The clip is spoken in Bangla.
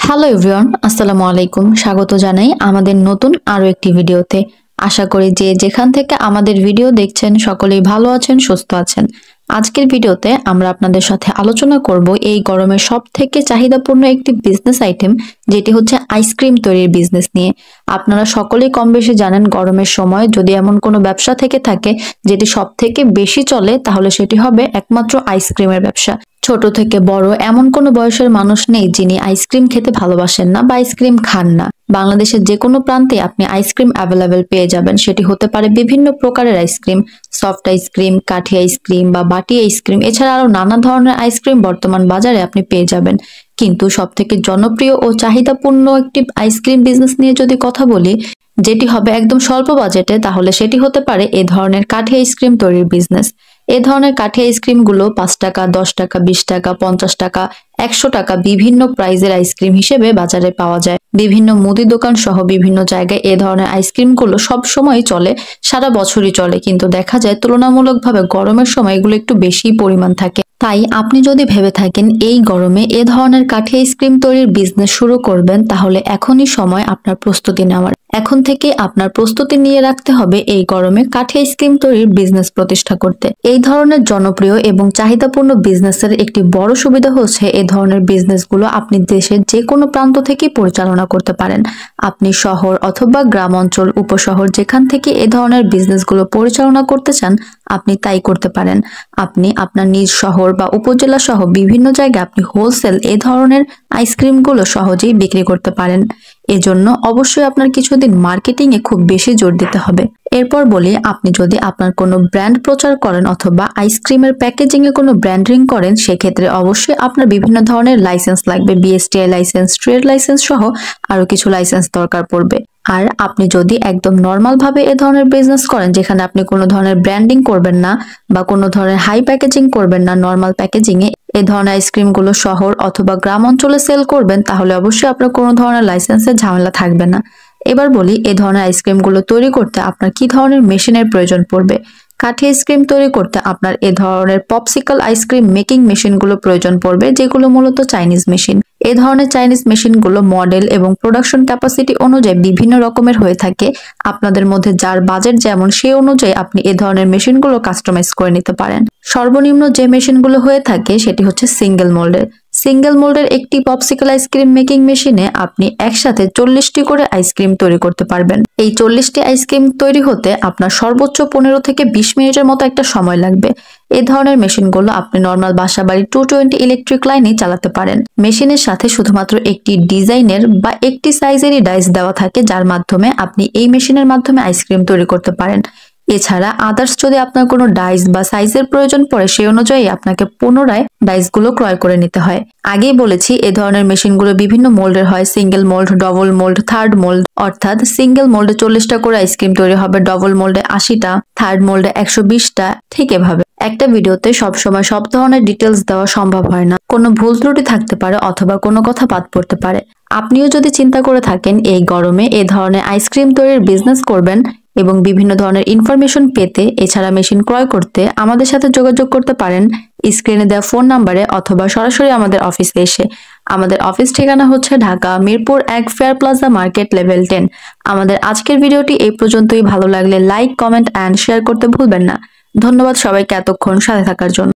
হ্যালো এভরিওয়ান, আসসালামু আলাইকুম। স্বাগত জানাই আমাদের নতুন আরো একটি ভিডিওতে। আশা করি যে যেখান থেকে আমাদের ভিডিও দেখছেন সকলেই ভালো আছেন, সুস্থ আছেন। আজকের ভিডিওতে আমরা আপনাদের সাথে আলোচনা করব এই গরমের সবথেকে চাহিদাপূর্ণ একটি বিজনেস আইটেম, যেটি হচ্ছে আইসক্রিম তৈরির বিজনেস নিয়ে। আপনারা সকলেই কম বেশি জানেন গরমের সময় যদি এমন কোনো ব্যবসা থেকে থাকে যেটি সবথেকে বেশি চলে, তাহলে সেটি হবে একমাত্র আইসক্রিমের ব্যবসা। ছোট থেকে বড় এমন কোনো বয়সের মানুষ নেই যিনি আইসক্রিম খেতে ভালোবাসেন না বা আইসক্রিম খান না। বাংলাদেশের যে কোনো প্রান্তে আপনি আইসক্রিম অ্যাভেলেবেল পেয়ে যাবেন। সেটি হতে পারে বিভিন্ন প্রকারের আইসক্রিম, সফট আইসক্রিম, কাঠি আইসক্রিম বা বাটি আইসক্রিম, এছাড়া আরো নানা ধরনের আইসক্রিম বর্তমান বাজারে আপনি পেয়ে যাবেন। কিন্তু সবথেকে জনপ্রিয় ও চাহিদাপূর্ণ একটি আইসক্রিম বিজনেস নিয়ে যদি কথা বলি, যেটি হবে একদম স্বল্প বাজেটে, তাহলে সেটি হতে পারে এ ধরনের কাঠি আইসক্রিম তৈরির বিজনেস। এ ধরনের কাঠি আইসক্রিম গুলো 5 টাকা, 10 টাকা, 20 টাকা, 50 টাকা, 100 টাকা বিভিন্ন প্রাইজের আইসক্রিম হিসেবে বাজারে পাওয়া যায়। বিভিন্ন মুদি দোকান সহ বিভিন্ন জায়গায় এ ধরনের আইসক্রিম গুলো সব সময় চলে, সারা বছরই চলে। কিন্তু দেখা যায় তুলনামূলকভাবে গরমের সময় এগুলো একটু বেশি পরিমাণ থাকে। তাই আপনি যদি ভেবে থাকেন এই গরমে এ ধরনের কাঠি আইসক্রিম তৈরির বিজনেস শুরু করবেন, তাহলে এখনই সময় আপনার প্রস্তুতি নেওয়ার। এখন থেকে আপনার প্রস্তুতি নিয়ে রাখতে হবে এই গরমে কাঠি আইসক্রিম তৈরির বিজনেস প্রতিষ্ঠা করতে। এই ধরনের জনপ্রিয় এবং চাহিদাপূর্ণ বিজনেসের একটি বড় সুবিধা হচ্ছে এই ধরনের বিজনেসগুলো আপনি দেশের যে কোনো প্রান্ত থেকেই পরিচালনা করতে পারেন। আপনি শহর অথবা গ্রাম অঞ্চল, উপশহর, যেখান থেকে এই ধরনের বিজনেসগুলো পরিচালনা করতে চান আপনি তাই করতে পারেন। আপনি আপনার নিজ শহর বা উপজেলা সহ বিভিন্ন জায়গায় আপনি হোলসেল এই ধরনের আইসক্রিমগুলো সহজেই বিক্রি করতে পারেন। এজন্য অবশ্যই আপনার কিছুদিন মার্কেটিং এ খুব বেশি জোর দিতে হবে। এরপর বলি, আপনি যদি আপনার কোনো ব্র্যান্ড প্রচার করেন অথবা আইসক্রিমের প্যাকেজিং এ কোনো ব্র্যান্ডিং করেন, সেক্ষেত্রে অবশ্যই আপনার বিভিন্ন ধরনের লাইসেন্স লাগবে। বিএসটিআই লাইসেন্স, ট্রেড লাইসেন্স সহ আরো কিছু লাইসেন্স দরকার পড়বে। আর আপনি যদি একদম নর্মাল ভাবে এ ধরনের বিজনেস করেন, যেখানে আপনি কোনো ধরনের ব্র্যান্ডিং করবেন না বা কোনো ধরনের হাই প্যাকেজিং করবেন না, নর্মাল প্যাকেজিং এ এই ধরনের আইসক্রিম গুলো শহর অথবা গ্রাম অঞ্চলে সেল করবেন, তাহলে অবশ্যই আপনার কোনো ধরনের লাইসেন্সের ঝামেলা থাকবে না। এবার বলি, এই ধরনের আইসক্রিম গুলো তৈরি করতে আপনার কি ধরনের মেশিনের প্রয়োজন পড়বে। কাঠি আইসক্রিম তৈরি করতে আপনার এ ধরনের পপসিকল আইসক্রিম মেকিং মেশিনগুলো প্রয়োজন পড়বে, যেগুলো মূলত চাইনিজ মেশিন। এই ধরনের চাইনিজ মেশিনগুলো মডেল এবং প্রোডাকশন ক্যাপাসিটি অনুযায়ী বিভিন্ন রকমের হয়ে থাকে। আপনাদের মধ্যে যার বাজেট যেমন, সেই অনুযায়ী আপনি এ ধরনের মেশিনগুলো কাস্টমাইজ করে নিতে পারেন। সর্বনিম্ন যে মেশিনগুলো হয়ে থাকে সেটি হচ্ছে সিঙ্গেল মোল্ডের। সিঙ্গেল মোল্ডের একটি পপসিকল আইসক্রিম মেকিং মেশিনে আপনি একসাথে 40টি করে আইসক্রিম তৈরি করতে পারবেন। এই 40টি আইসক্রিম তৈরি হতে আপনার সর্বোচ্চ 15 থেকে 20 মিনিটের মতো একটা সময় লাগবে। এই ধরনের মেশিনগুলো আপনি নর্মাল বাসাবাড়ি 220 ইলেকট্রিক লাইনে চালাতে পারেন। মেশিনের সাথে শুধুমাত্র একটি ডিজাইনের বা একটি সাইজেরই ডাইস দেওয়া থাকে, যার মাধ্যমে আপনি এই মেশিনের মাধ্যমে আইসক্রিম তৈরি করতে পারেন। এছাড়া আদার্স যদি আপনার কোনো ডাইস বা সাইজের প্রয়োজন পড়ে, সেই অনুযায়ী আপনাকে পুনরায় ডাইসগুলো ক্রয় করে নিতে হয়। আগেই বলেছি এই ধরনের মেশিনগুলো বিভিন্ন মোল্ডের হয়, single mould, double mould, third mould. অর্থাৎ সিঙ্গেল মোল্ডে 40টা করে আইসক্রিম তৈরি হবে, ডবল মোল্ডে 80টা, থার্ড মোল্ডে 120টা। ঠিক এভাবে একটা ভিডিওতে সবসময় সব ধরনের ডিটেলস দেওয়া সম্ভব হয় না, কোনো ভুল ত্রুটি থাকতে পারে অথবা কোনো কথা বাদ পড়তে পারে। আপনিও যদি চিন্তা করে থাকেন এই গরমে এ ধরনের আইসক্রিম তৈরির বিজনেস করবেন এবং বিভিন্ন ধরনের ইনফরমেশন পেতে, এছাড়া মেশিন ক্রয় করতে আমাদের সাথে যোগাযোগ করতে পারেন স্ক্রিনে দেওয়া ফোন নাম্বারে অথবা সরাসরি আমাদের অফিসে এসে। আমাদের অফিস ঠিকানা হচ্ছে Dhaka Mirpur 1 fair plaza market, level 10। আমাদের আজকের ভিডিওটি এই পর্যন্তই। ভালো লাগলে লাইক, কমেন্ট এন্ড শেয়ার করতে ভুলবেন না। ধন্যবাদ সবাইকে এতক্ষণ সাথে থাকার জন্য।